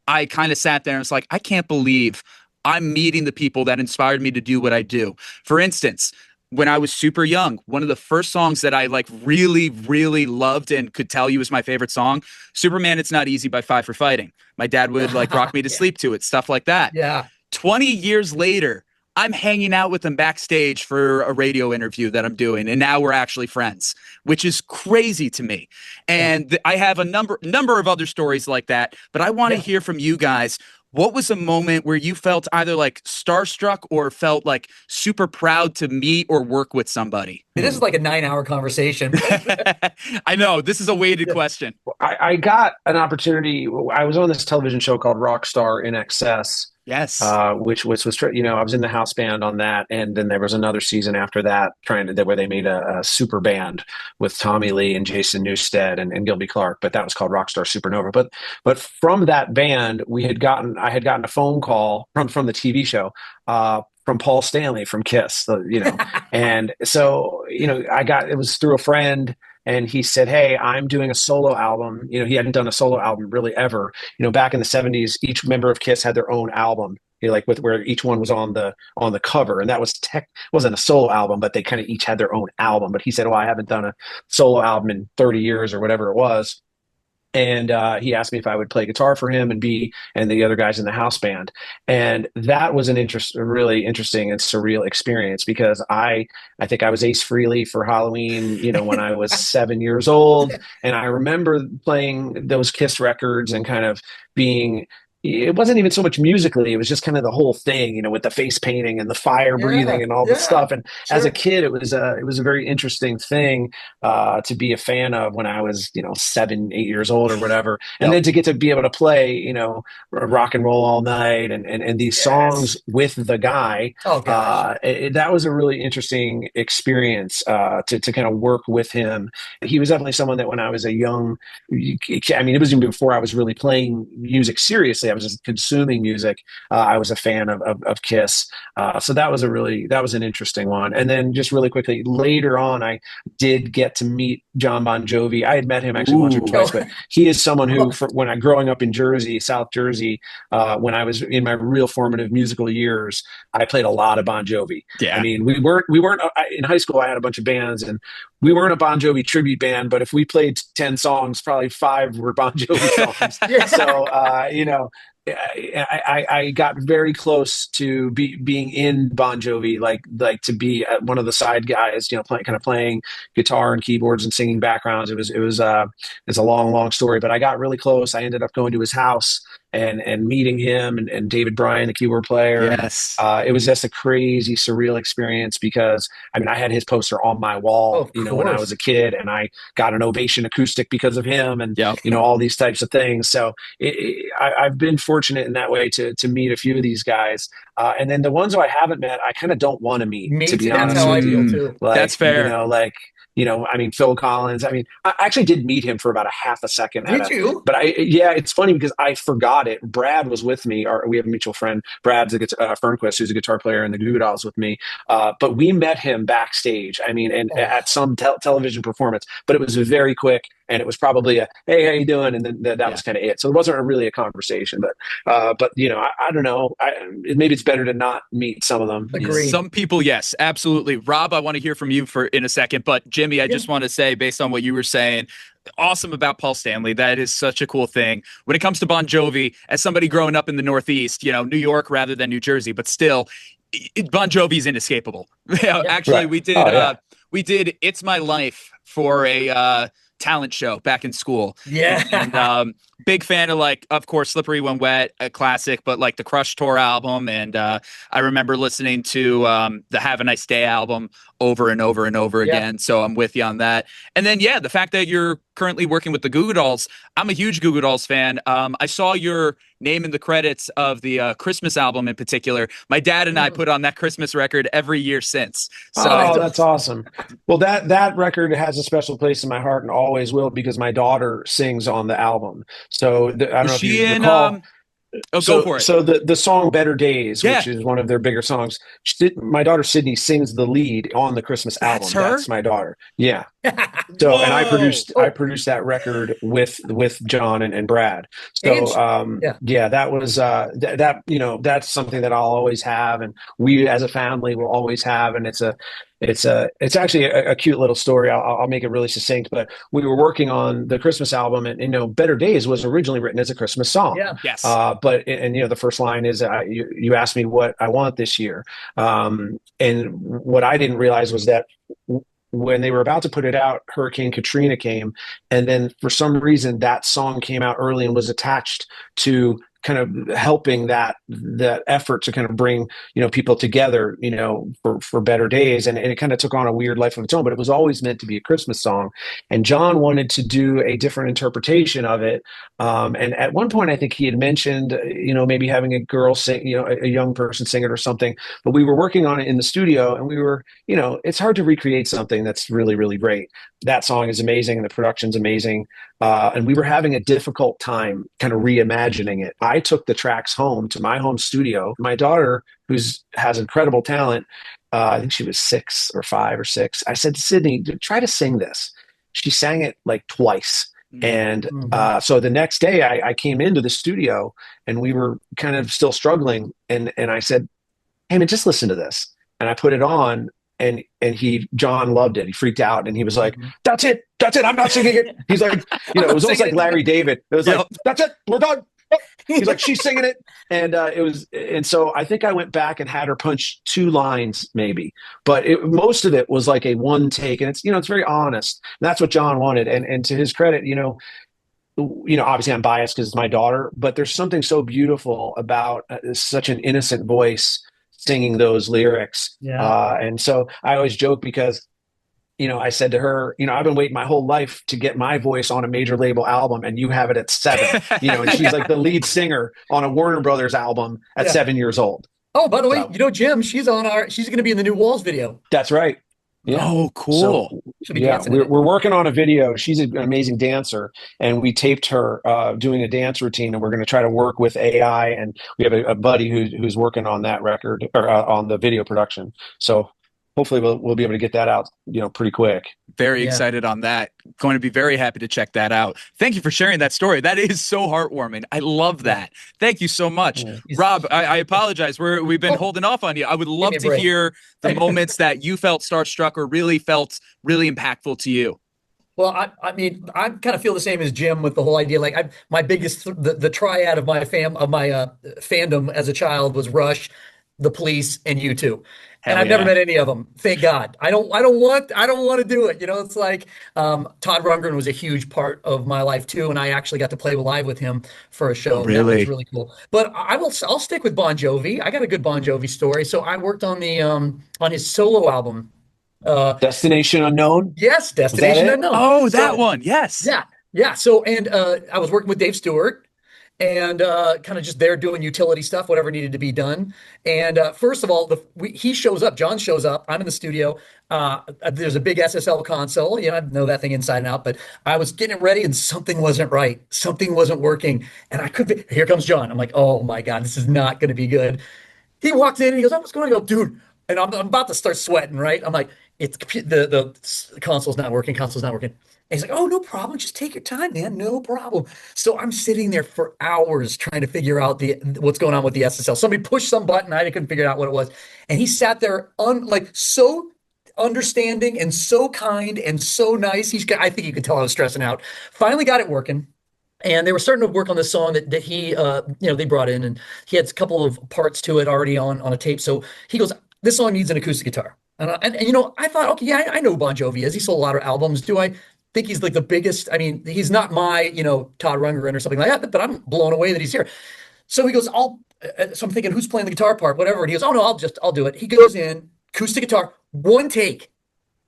I kind of sat there and it's like, I can't believe I'm meeting the people that inspired me to do what I do. For instance, when I was super young, one of the first songs that I like really, really loved and could tell you was my favorite song, Superman It's Not Easy by Five for Fighting. My dad would like rock me to sleep to it, stuff like that. Yeah. 20 years later, I'm hanging out with him backstage for a radio interview that I'm doing, and now we're actually friends, which is crazy to me. And I have a number of other stories like that, but I want to hear from you guys. What was a moment where you felt either like starstruck or felt like super proud to meet or work with somebody? This is like a 9-hour conversation. I know this is a weighted question. I got an opportunity. I was on this television show called Rockstar in Excess, Yes. which was I was in the house band on that, and then there was another season after that where they made a super band with Tommy Lee and Jason Newsted and Gilby Clarke, but that was called Rockstar Supernova. But from that band, I had gotten a phone call from the TV show. From Paul Stanley from Kiss, and so it was through a friend, and he said, "Hey, I'm doing a solo album." He hadn't done a solo album really ever. Back in the '70s, each member of Kiss had their own album, like where each one was on the cover, and that wasn't a solo album, but they kind of each had their own album. But he said, "Oh, I haven't done a solo album in 30 years or whatever it was." And he asked me if I would play guitar for him and the other guys in the house band. And that was a really interesting and surreal experience, because I think I was Ace Frehley for Halloween, when I was 7 years old. And I remember playing those Kiss records and kind of it wasn't even so much musically, it was just kind of the whole thing, with the face painting and the fire breathing and all this stuff. And as a kid, it was a very interesting thing to be a fan of when I was 7, 8 years old or whatever. And then to get to be able to play Rock and Roll All Night and these songs with the guy. That was a really interesting experience to kind of work with him. He was definitely someone that when I was it was even before I was really playing music seriously. I was just consuming music. I was a fan of Kiss. So that was an interesting one. And then just really quickly, later on, I did get to meet John Bon Jovi. I had met him actually once or twice, but he is someone who, when growing up in Jersey, South Jersey, when I was in my real formative musical years, I played a lot of Bon Jovi. Yeah. I mean, we weren't in high school. I had a bunch of bands, and we weren't a Bon Jovi tribute band, but if we played 10 songs, probably 5 were Bon Jovi songs. So, I got very close to being in Bon Jovi, like to be one of the side guys, playing guitar and keyboards and singing backgrounds. It's a long story, but I got really close. I ended up going to his house and meeting him and David Bryan, the keyboard player. Yes. It was just a crazy, surreal experience, because I had his poster on my wall, when I was a kid, and I got an Ovation acoustic because of him, and all these types of things. So I've been fortunate in that way to meet a few of these guys. And then the ones who I haven't met, I kind of don't want to meet, to be honest. That's how I feel too. That's fair. Phil Collins. I actually did meet him for about a half a second. Did you? But it's funny because I forgot it. Brad was with me. We have a mutual friend, Brad Fernquist, who's a guitar player in the Goo Goo Dolls with me. But we met him backstage. At some television performance. But it was very quick, and it was probably a, "Hey, how you doing?" And then that was kind of it. So it wasn't really a conversation. But I don't know. Maybe it's better to not meet some of them. Agreed. Some people, yes, absolutely. Rob, I want to hear from you in a second, but Jimmy, I just want to say, based on what you were saying, awesome about Paul Stanley. That is such a cool thing. When it comes to Bon Jovi, as somebody growing up in the Northeast, New York rather than New Jersey, but still, Bon Jovi's inescapable. Actually, we did It's My Life for a talent show back in school. Yeah. And big fan of, of course, Slippery When Wet, a classic, but the Crush Tour album. And I remember listening to the Have a Nice Day album over and over and over again. So I'm with you on that. And then, the fact that you're currently working with the Goo Goo Dolls. I'm a huge Goo Goo Dolls fan. I saw your name in the credits of the Christmas album in particular. My dad and I put on that Christmas record every year since. So that's awesome. Well, that record has a special place in my heart and always will, because my daughter sings on the album. So I don't know if you recall. Go for it. So the song "Better Days," which is one of their bigger songs, my daughter Sydney sings the lead on the Christmas album. That's my daughter. Yeah. So and I produced that record with John and Brad. So that was that's something that I'll always have, and we as a family will always have, and it's actually a cute little story. I'll make it really succinct, but we were working on the Christmas album, and "Better Days" was originally written as a Christmas song. Yeah. Yes. But the first line is you asked me what I want this year, and what I didn't realize was that when they were about to put it out, Hurricane Katrina came, and then for some reason that song came out early and was attached to kind of helping that effort to kind of bring, people together, for better days. And it kind of took on a weird life of its own, but it was always meant to be a Christmas song. And John wanted to do a different interpretation of it. And at one point, I think he had mentioned, maybe having a girl sing, a young person sing it or something. But we were working on it in the studio, and we were, it's hard to recreate something that's really, really great. That song is amazing, and the production's amazing. And we were having a difficult time kind of reimagining it. I took the tracks home to my home studio. My daughter, who has incredible talent, I think she was 6 or 5 or 6. I said to Sydney, try to sing this. She sang it like twice. And so the next day I came into the studio, and we were kind of still struggling. And I said, hey man, just listen to this. And I put it on, and John loved it. He freaked out, and he was like, that's it. I'm not singing it. He's like, it was almost like Larry David. It was like, that's it. We're done. He's like, she's singing it. And so I think I went back and had her punch 2 lines maybe, but most of it was like a one take, and it's very honest. And that's what John wanted. And to his credit, obviously I'm biased because it's my daughter, but there's something so beautiful about such an innocent voice singing those lyrics. Yeah. And so I always joke because, I said to her, I've been waiting my whole life to get my voice on a major label album, and you have it at 7, and she's like the lead singer on a Warner Brothers album at 7 years old. Oh, by the way, Jim, she's going to be in the new Walls video. That's right. Yeah. Oh, cool. So, we're working on a video. She's an amazing dancer, and we taped her doing a dance routine, and we're going to try to work with AI. And we have a buddy who's working on that record, or on the video production. So hopefully we'll be able to get that out, pretty quick. Very excited on that. Going to be very happy to check that out. Thank you for sharing that story. That is so heartwarming. I love that. Thank you so much. Rob, I apologize. We've been holding off on you. I would love to hear the moments that you felt starstruck or really felt really impactful to you. Well, I mean, I kind of feel the same as Jim with the whole idea. Like, my biggest, the triad of my fandom as a child was Rush, the Police, and U2. And I've never met any of them. Thank God. I don't want to do it. It's like, Todd Rundgren was a huge part of my life too. And I actually got to play live with him for a show. Really? That was really cool. But I'll stick with Bon Jovi. I got a good Bon Jovi story. So I worked on on his solo album. Destination Unknown? Yes. Destination Unknown. Oh, that one. Yes. Yeah. Yeah. So, and I was working with Dave Stewart, and kind of just there doing utility stuff, whatever needed to be done. And first of all, he shows up, John shows up, I'm in the studio. There's a big SSL console, I know that thing inside and out, but I was getting it ready and something wasn't right. Something wasn't working. And here comes John. I'm like, oh my God, this is not going to be good. He walks in and he goes, oh, what's going on? I go, dude. And I'm about to start sweating, right? I'm like, the console's not working. And he's like, oh, no problem. Just take your time, man. No problem. So I'm sitting there for hours trying to figure out what's going on with the SSL. Somebody pushed some button. I couldn't figure out what it was. And he sat there so understanding and so kind and so nice. I think you could tell I was stressing out. Finally got it working. And they were starting to work on this song that he, they brought in, and he had a couple of parts to it already on a tape. So he goes, this song needs an acoustic guitar. And I thought, okay, yeah, I know who Bon Jovi is. He sold a lot of albums. Do I think he's like the biggest? I mean, he's not my, Todd Rundgren or something like that, but I'm blown away that he's here. So he goes, so I'm thinking, who's playing the guitar part, whatever. And he goes, oh no, I'll do it. He goes in, acoustic guitar, one take,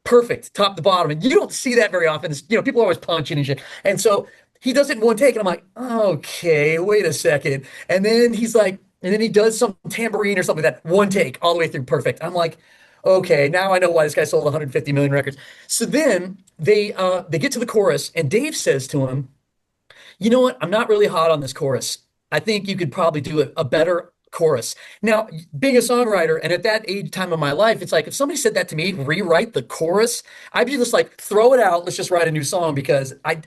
perfect, top to bottom. And you don't see that very often. People are always punching and shit. And so he does it in one take, and I'm like, okay, wait a second. And then he's like, and then he does some tambourine or something like that, one take, all the way through, perfect. I'm like, okay, now I know why this guy sold 150 million records. So then they get to the chorus, and Dave says to him, you know what? I'm not really hot on this chorus. I think you could probably do a better chorus. Now, being a songwriter, and at that time of my life, it's like, if somebody said that to me, rewrite the chorus, I'd be just like, throw it out. Let's just write a new song, because I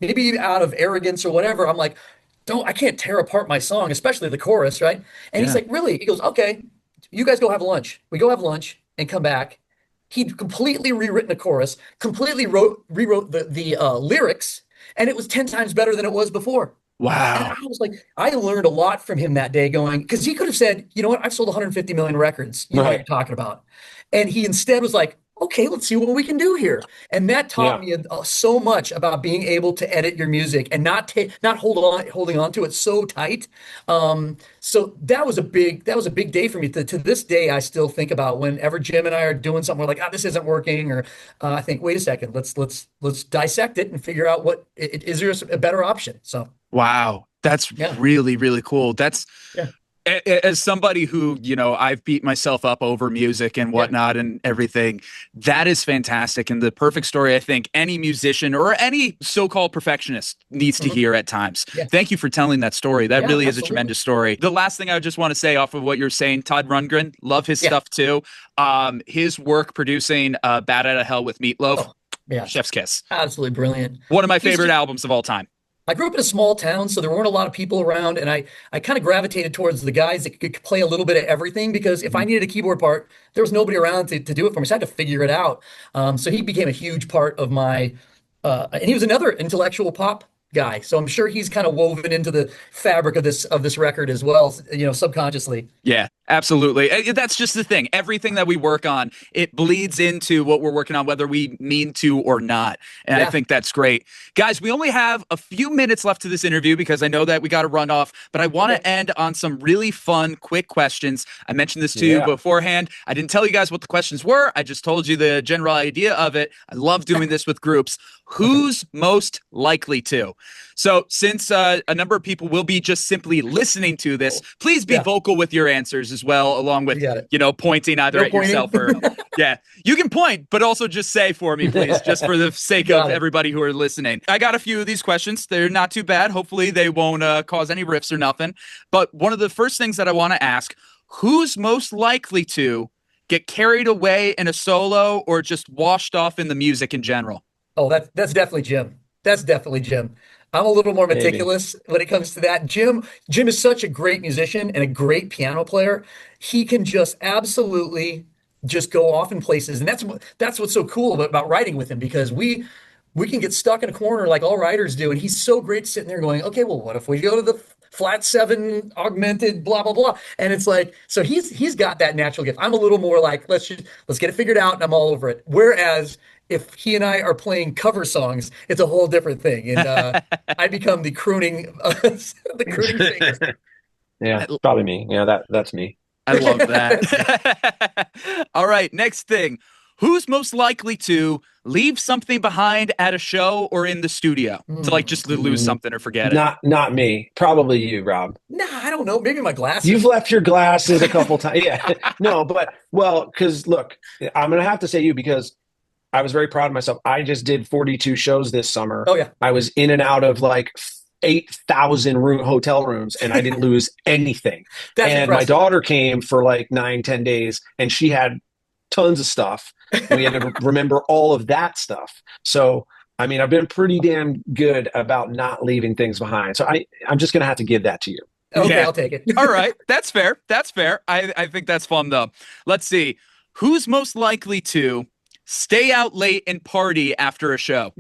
maybe out of arrogance or whatever, I'm like, I can't tear apart my song, especially the chorus, right? And he's like, really? He goes, okay, you guys go have lunch. We go have lunch and come back. He'd completely rewritten the chorus, completely rewrote the lyrics, and it was 10 times better than it was before. Wow. And I was like, I learned a lot from him that day, going, because he could have said, you know what, I've sold 150 million records. You know what you're talking about. And he instead was like, okay, let's see what we can do here. And that taught Yeah. me so much about being able to edit your music and not holding on to it so tight. So that was a big day for me. To this day, I still think about whenever Jim and I are doing something, we're like, this isn't working, or I think, wait a second, let's dissect it and figure out is there a better option. So Wow. That's really, really cool. That's yeah. As somebody who, I've beat myself up over music and whatnot and everything, that is fantastic. And the perfect story, I think any musician or any so-called perfectionist needs to hear at times. Yeah. Thank you for telling that story. That really is a absolutely. tremendous story. The last thing I just want to say off of what you're saying, Todd Rundgren, love his stuff too. His work producing Bat Outta Hell with Meatloaf, chef's kiss. Absolutely brilliant. One of my favorite albums of all time. I grew up in a small town, so there weren't a lot of people around, and I kind of gravitated towards the guys that could play a little bit of everything, because if I needed a keyboard part, there was nobody around to do it for me, so I had to figure it out. So he became a huge part of my, and he was another intellectual pop guy, so I'm sure he's kind of woven into the fabric of this record as well, subconsciously. Yeah, absolutely. That's just the thing. Everything that we work on, it bleeds into what we're working on, whether we mean to or not. And I think that's great. Guys, we only have a few minutes left to this interview because I know that we got to run off, but I want to end on some really fun, quick questions. I mentioned this to you beforehand. I didn't tell you guys what the questions were. I just told you the general idea of it. I love doing this with groups. Who's most likely to? So since a number of people will be just simply listening to this, please be vocal with your answers as well, along with, pointing either at yourself or, you can point, but also just say for me, please, just for the sake of everybody who are listening. I got a few of these questions. They're not too bad. Hopefully they won't cause any rifts or nothing. But one of the first things that I want to ask, who's most likely to get carried away in a solo or just washed off in the music in general? Oh, that's definitely Jim. That's definitely Jim. I'm a little more meticulous when it comes to that. Jim is such a great musician and a great piano player. He can just absolutely just go off in places. And that's what's so cool about writing with him, because we can get stuck in a corner like all writers do. And he's so great sitting there going, okay, well, what if we go to the flat 7 augmented blah, blah, blah. And it's like, so he's got that natural gift. I'm a little more like, let's get it figured out and I'm all over it. Whereas if he and I are playing cover songs, it's a whole different thing. And I become the crooning singer. Yeah, probably me. Yeah, that's me. I love that. All right, next thing. Who's most likely to leave something behind at a show or in the studio? To just lose something or forget it? Not me. Probably you, Rob. Nah, I don't know. Maybe my glasses. You've left your glasses a couple times. Yeah. No, but because look, I'm going to have to say you, because I was very proud of myself. I just did 42 shows this summer. Oh, yeah. I was in and out of like 8,000 hotel rooms, and I didn't lose anything. That's and impressive. my daughter came for like 9-10 days, and she had tons of stuff. We had to remember all of that stuff. So, I mean, I've been pretty damn good about not leaving things behind. So I'm just going to have to give that to you. Okay, I'll take it. All right. That's fair. That's fair. I think that's fun, though. Let's see. Who's most likely to stay out late and party after a show?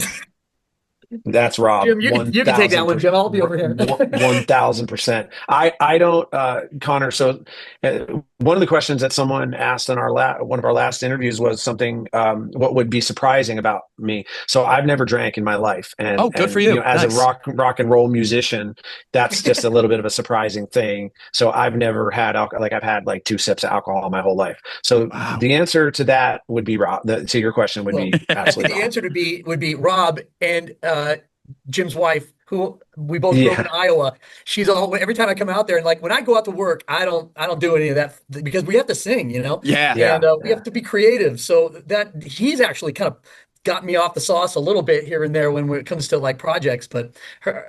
That's Rob. Jim, you can take that one, Jim. I'll be over here. 1,000%. I don't, Connor. So one of the questions that someone asked on one of our last interviews was something, what would be surprising about me. So I've never drank in my life. And, good for you. As Nice. a rock and roll musician, that's just a little bit of a surprising thing. So I've never had alcohol. Like I've had like 2 sips of alcohol my whole life. So the answer to that would be Rob. To your question would be absolutely The Rob. answer would be Rob and Jim's wife, who we both grew up in Iowa. She's every time I come out there, and like when I go out to work, I don't do any of that because we have to sing, Yeah. and we have to be creative. So that he's actually kind of got me off the sauce a little bit here and there when it comes to like projects. But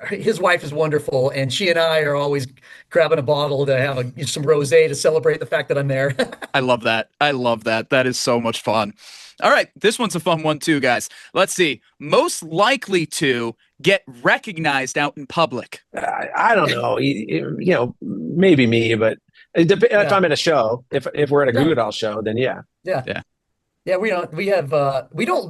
his wife is wonderful, and she and I are always grabbing a bottle to have some rosé to celebrate the fact that I'm there. I love that. I love that. That is so much fun. All right. This one's a fun one too, guys. Let's see. Most likely to get recognized out in public. I don't know. Maybe me, but if I'm at a show, if we're at a Goo Goo Dolls show, then yeah. Yeah. Yeah,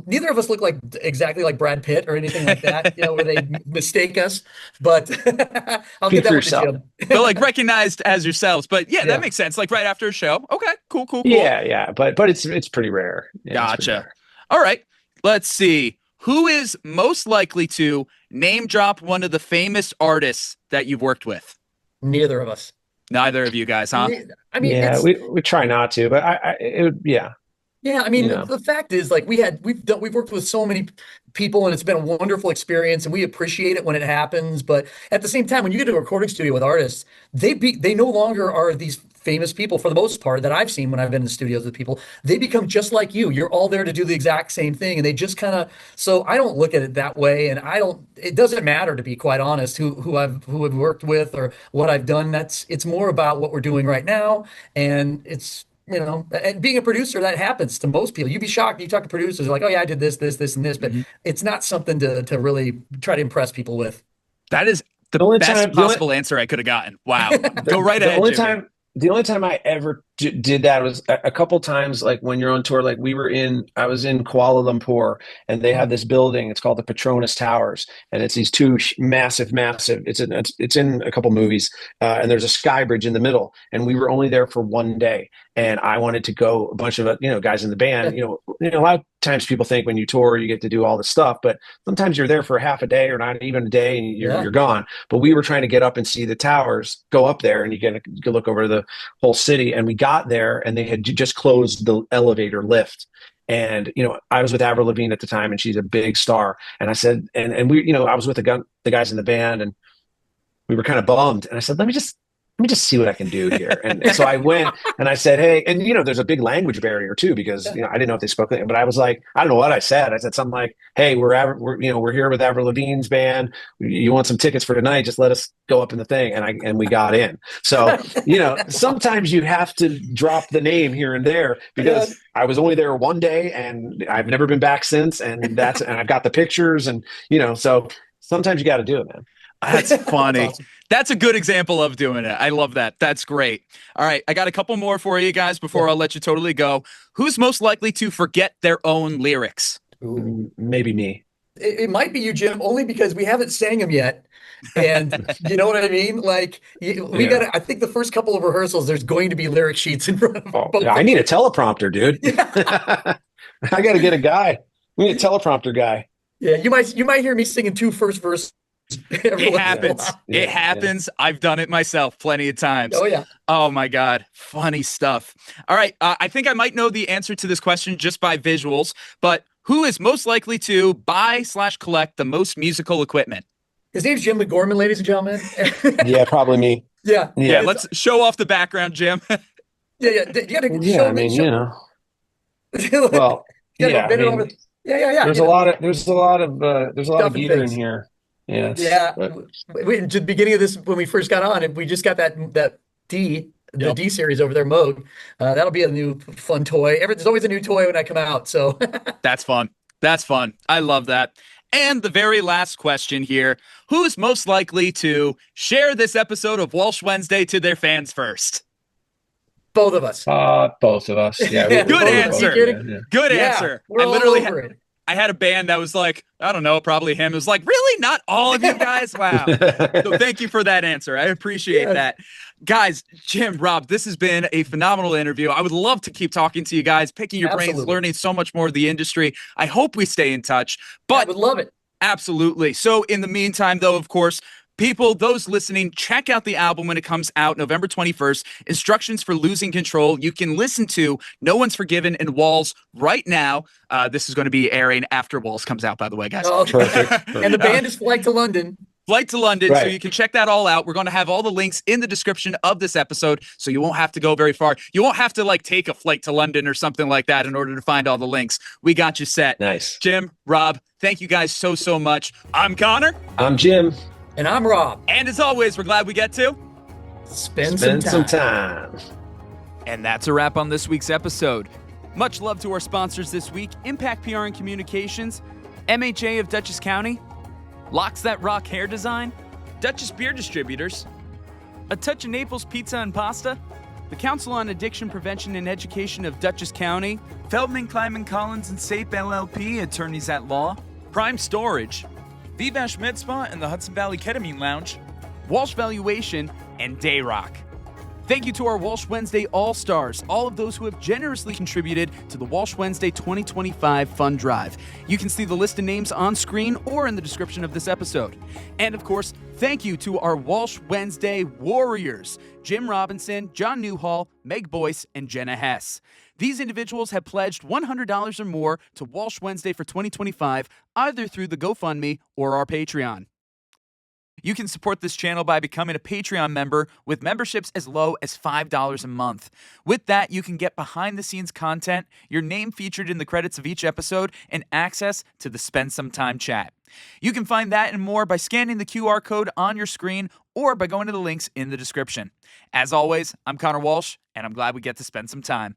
neither of us look like exactly like Brad Pitt or anything like that, where they mistake us. But I'll Speak get that for one to yourself. Jim. But like recognized as yourselves. But yeah, Yeah. that makes sense. Like right after a show. Okay, cool. Yeah, but it's pretty rare. Yeah, it's pretty Gotcha. rare. All right. Let's see. Who is most likely to name drop one of the famous artists that you've worked with? Neither of us. Neither of you guys, huh? I mean, Yeah, we try not to, but it would, yeah. Yeah, I mean, You know. the fact is, like, we've worked with so many people, and it's been a wonderful experience, and we appreciate it when it happens. But at the same time, when you get to a recording studio with artists, they no longer are these famous people for the most part that I've seen when I've been in the studios with people. They become just like you. You're all there to do the exact same thing, and they just kind of. So I don't look at it that way, and it doesn't matter, to be quite honest, who I've worked with or what I've done. It's more about what we're doing right now, and it's. And being a producer, that happens to most people. You'd be shocked. You talk to producers, they're like, oh yeah, I did this, and this, but it's not something to really try to impress people with. That is the only best time- possible answer I could have gotten. Wow. Go right ahead, Jimmy. The only time I ever did that was a couple times, like when you're on tour. Like I was in Kuala Lumpur, and they have this building. It's called the Petronas Towers, and it's these two massive. It's in a couple movies, and there's a sky bridge in the middle. And we were only there for one day, and I wanted to go. A bunch of guys in the band. A lot of times people think when you tour you get to do all this stuff, but sometimes you're there for half a day or not even a day, and you're gone. But we were trying to get up and see the towers, go up there, and you can look over the whole city. And we got there, and they had just closed the elevator lift. And I was with Avril Lavigne at the time, and she's a big star. And I said, and we, I was with the guys in the band, and we were kind of bummed. And I said, let me just see what I can do here. And so I went and I said, hey, and there's a big language barrier too, because I didn't know if they spoke it, but I was like, I don't know what I said. I said something like, hey, we're here with Avril Lavigne's band. You want some tickets for tonight? Just let us go up in the thing. And we got in. So, sometimes you have to drop the name here and there, because I was only there one day, and I've never been back since. And I've got the pictures, and so sometimes you got to do it, man. That's funny. That's awesome. That's a good example of doing it. I love that. That's great. All right. I got a couple more for you guys before I'll let you totally go. Who's most likely to forget their own lyrics? Ooh. Maybe me. It might be you, Jim, only because we haven't sang them yet. And you know what I mean? Like, I think the first couple of rehearsals, there's going to be lyric sheets in front of both. I need a teleprompter, dude. I got to get a guy. We need a teleprompter guy. Yeah, you might hear me singing two first verses. It happens. It happens. I've done it myself plenty of times. Oh, yeah. Oh, my God. Funny stuff. All right. I think I might know the answer to this question just by visuals, but who is most likely to buy/collect the most musical equipment? His name's Jim McGorman, ladies and gentlemen. Yeah, probably me. Yeah. Let's show off the background, Jim. You gotta Well, There's a lot of gear in here. Yes. Yeah. At the beginning of this, when we first got on, we just got that D series over there mode. That'll be a new fun toy. There's always a new toy when I come out. So That's fun. I love that. And the very last question here: who's most likely to share this episode of Walsh Wednesday to their fans first? both of us. Both of us. Yeah. Good answer. Good answer. We're all over it. I had a band that was like, I don't know, probably him. It was like, really? Not all of you guys? Wow. So thank you for that answer. I appreciate that. Guys, Jim, Rob, this has been a phenomenal interview. I would love to keep talking to you guys, picking your brains, learning so much more of the industry. I hope we stay in touch. But I would love it. Absolutely. So in the meantime, though, of course, people, those listening, check out the album when it comes out November 21st, Instructions for Losing Control. You can listen to No One's Forgiven and Walls right now. This is going to be airing after Walls comes out, by the way, guys. Oh, perfect. And the band is Flight to London. Flight to London, right. So you can check that all out. We're going to have all the links in the description of this episode, so you won't have to go very far. You won't have to like take a flight to London or something like that in order to find all the links. We got you set. Nice. Jim, Rob, thank you guys so much. I'm Connor. I'm Jim. And I'm Rob. And as always, we're glad we get to spend some time. And that's a wrap on this week's episode. Much love to our sponsors this week: Impact PR and Communications, MHA of Dutchess County, Locks That Rock Hair Design, Dutchess Beer Distributors, A Touch of Naples Pizza and Pasta, the Council on Addiction Prevention and Education of Dutchess County, Feldman, Kleiman, Collins, and Sape LLP, attorneys at law, Prime Storage, Vivash Med Spa and the Hudson Valley Ketamine Lounge, Walsh Valuation, and Dayrock. Thank you to our Walsh Wednesday All-Stars, all of those who have generously contributed to the Walsh Wednesday 2025 Fund Drive. You can see the list of names on screen or in the description of this episode. And of course, thank you to our Walsh Wednesday Warriors, Jim Robinson, John Newhall, Meg BOYCE, and Jenna Hess. These individuals have pledged $100 or more to Walsh Wednesday for 2025, either through the GoFundMe or our Patreon. You can support this channel by becoming a Patreon member with memberships as low as $5 a month. With that, you can get behind-the-scenes content, your name featured in the credits of each episode, and access to the Spend Some Time chat. You can find that and more by scanning the QR code on your screen or by going to the links in the description. As always, I'm Connor Walsh, and I'm glad we get to spend some time.